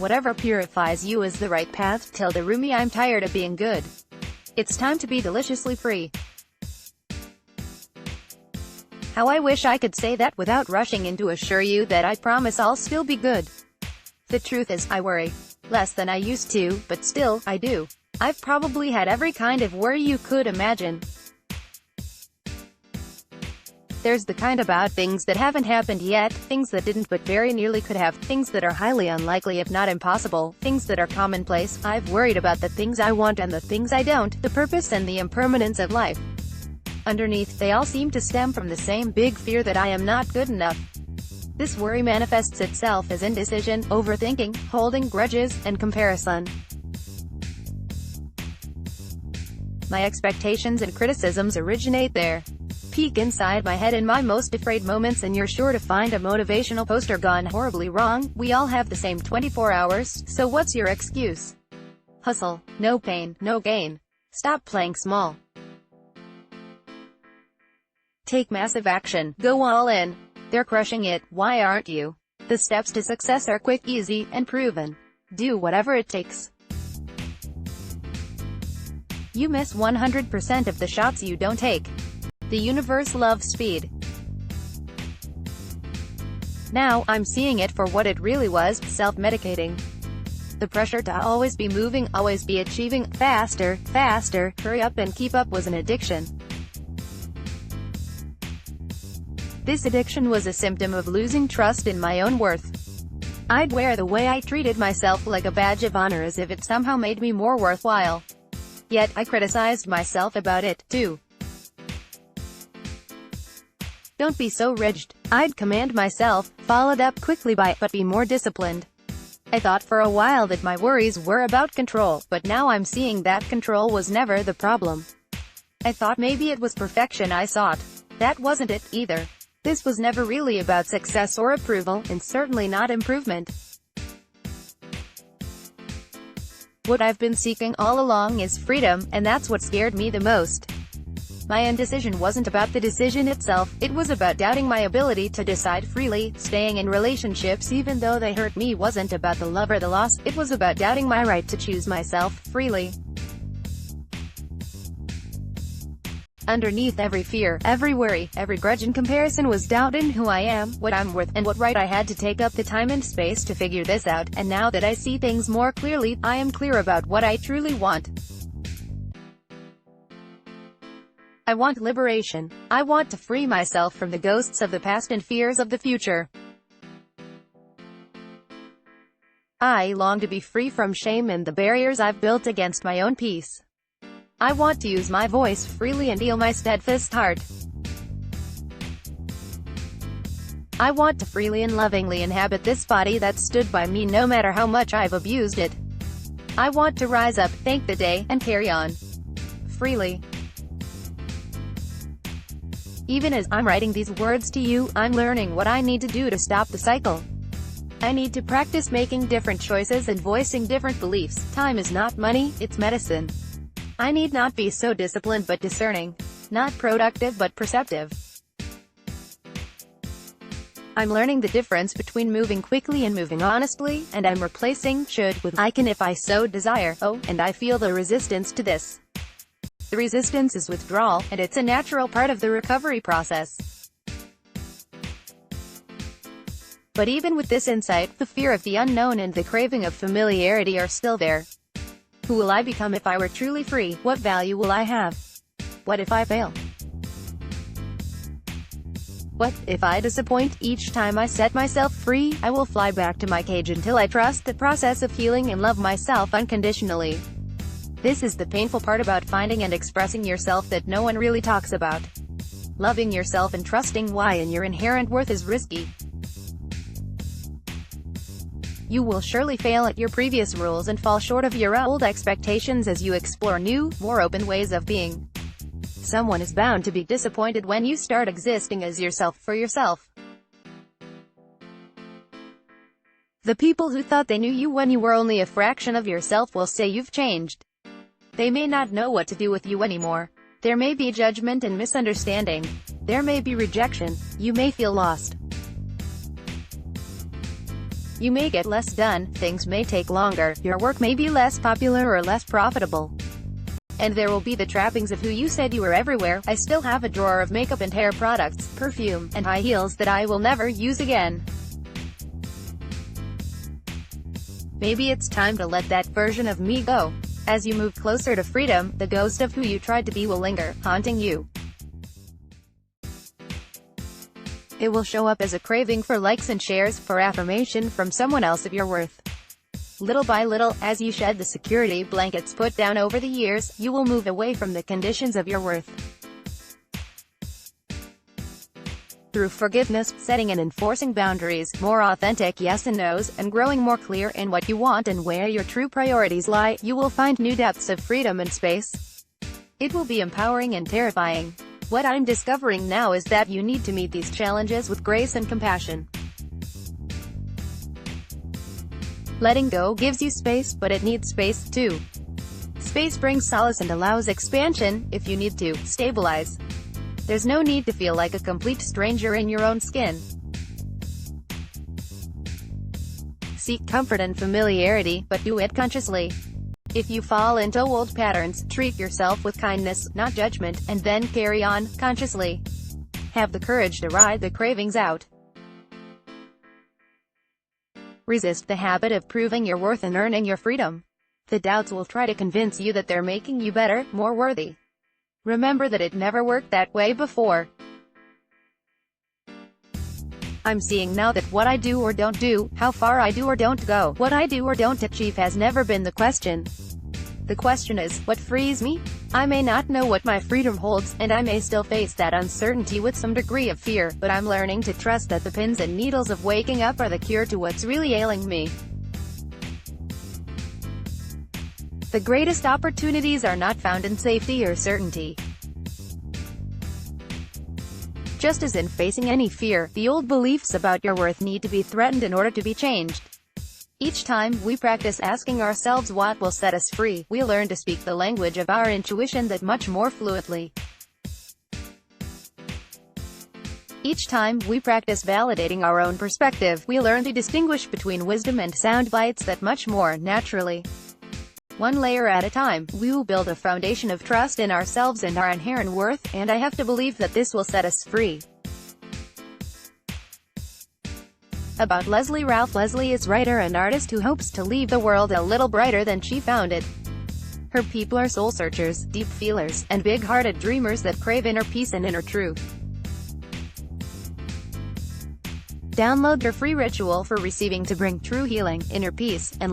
Whatever purifies you is the right path. Tell the Rumi I'm tired of being good. It's time to be deliciously free. How I wish I could say that without rushing in to assure you that I promise I'll still be good. The truth is, I worry. Less than I used to, but still, I do. I've probably had every kind of worry you could imagine. There's the kind about things that haven't happened yet, things that didn't but very nearly could have, things that are highly unlikely if not impossible, things that are commonplace. I've worried about the things I want and the things I don't, the purpose and the impermanence of life. Underneath, they all seem to stem from the same big fear that I am not good enough. This worry manifests itself as indecision, overthinking, holding grudges, and comparison. My expectations and criticisms originate there. Peek inside my head in my most afraid moments and you're sure to find a motivational poster gone horribly wrong. We all have the same 24 hours, so what's your excuse? Hustle. No pain, no gain. Stop playing small. Take massive action. Go all in. They're crushing it, why aren't you? The steps to success are quick, easy, and proven. Do whatever it takes. You miss 100% of the shots you don't take. The universe loves speed. Now, I'm seeing it for what it really was, self-medicating. The pressure to always be moving, always be achieving, faster, faster, hurry up and keep up was an addiction. This addiction was a symptom of losing trust in my own worth. I'd wear the way I treated myself like a badge of honor as if it somehow made me more worthwhile. Yet, I criticized myself about it, too. Don't be so rigid. I'd command myself, followed up quickly by, but be more disciplined. I thought for a while that my worries were about control, but now I'm seeing that control was never the problem. I thought maybe it was perfection I sought. That wasn't it, either. This was never really about success or approval, and certainly not improvement. What I've been seeking all along is freedom, and that's what scared me the most. My indecision wasn't about the decision itself, it was about doubting my ability to decide freely. Staying in relationships even though they hurt me wasn't about the love or the loss, it was about doubting my right to choose myself, freely. Underneath every fear, every worry, every grudge and comparison was doubt in who I am, what I'm worth, and what right I had to take up the time and space to figure this out. And now that I see things more clearly, I am clear about what I truly want. I want liberation. I want to free myself from the ghosts of the past and fears of the future. I long to be free from shame and the barriers I've built against my own peace. I want to use my voice freely and heal my steadfast heart. I want to freely and lovingly inhabit this body that stood by me no matter how much I've abused it. I want to rise up, thank the day, and carry on. Freely. Even as I'm writing these words to you, I'm learning what I need to do to stop the cycle. I need to practice making different choices and voicing different beliefs. Time is not money, it's medicine. I need not be so disciplined but discerning. Not productive but perceptive. I'm learning the difference between moving quickly and moving honestly, and I'm replacing should with I can if I so desire. Oh, and I feel the resistance to this. The resistance is withdrawal, and it's a natural part of the recovery process. But even with this insight, the fear of the unknown and the craving of familiarity are still there. Who will I become if I were truly free? What value will I have? What if I fail? What if I disappoint? Each time I set myself free, I will fly back to my cage until I trust the process of healing and love myself unconditionally. This is the painful part about finding and expressing yourself that no one really talks about. Loving yourself and trusting why and your inherent worth is risky. You will surely fail at your previous rules and fall short of your old expectations as you explore new, more open ways of being. Someone is bound to be disappointed when you start existing as yourself for yourself. The people who thought they knew you when you were only a fraction of yourself will say you've changed. They may not know what to do with you anymore. There may be judgment and misunderstanding. There may be rejection. You may feel lost. You may get less done, things may take longer, your work may be less popular or less profitable. And there will be the trappings of who you said you were everywhere. I still have a drawer of makeup and hair products, perfume, and high heels that I will never use again. Maybe it's time to let that version of me go. As you move closer to freedom, the ghost of who you tried to be will linger, haunting you. It will show up as a craving for likes and shares, for affirmation from someone else of your worth. Little by little, as you shed the security blankets put down over the years, you will move away from the conditions of your worth. Through forgiveness, setting and enforcing boundaries, more authentic yes and no's, and growing more clear in what you want and where your true priorities lie, you will find new depths of freedom and space. It will be empowering and terrifying. What I'm discovering now is that you need to meet these challenges with grace and compassion. Letting go gives you space, but it needs space, too. Space brings solace and allows expansion. If you need to stabilize, there's no need to feel like a complete stranger in your own skin. Seek comfort and familiarity, but do it consciously. If you fall into old patterns, treat yourself with kindness, not judgment, and then carry on, consciously. Have the courage to ride the cravings out. Resist the habit of proving your worth and earning your freedom. The doubts will try to convince you that they're making you better, more worthy. Remember that it never worked that way before. I'm seeing now that what I do or don't do, how far I do or don't go, what I do or don't achieve has never been the question. The question is, what frees me? I may not know what my freedom holds, and I may still face that uncertainty with some degree of fear, but I'm learning to trust that the pins and needles of waking up are the cure to what's really ailing me. The greatest opportunities are not found in safety or certainty. Just as in facing any fear, the old beliefs about your worth need to be threatened in order to be changed. Each time we practice asking ourselves what will set us free, we learn to speak the language of our intuition that much more fluently. Each time we practice validating our own perspective, we learn to distinguish between wisdom and sound bites that much more naturally. One layer at a time, we will build a foundation of trust in ourselves and our inherent worth, and I have to believe that this will set us free. About Leslie Ralph. Leslie is a writer and artist who hopes to leave the world a little brighter than she found it. Her people are soul searchers, deep feelers, and big-hearted dreamers that crave inner peace and inner truth. Download her free ritual for receiving to bring true healing, inner peace, and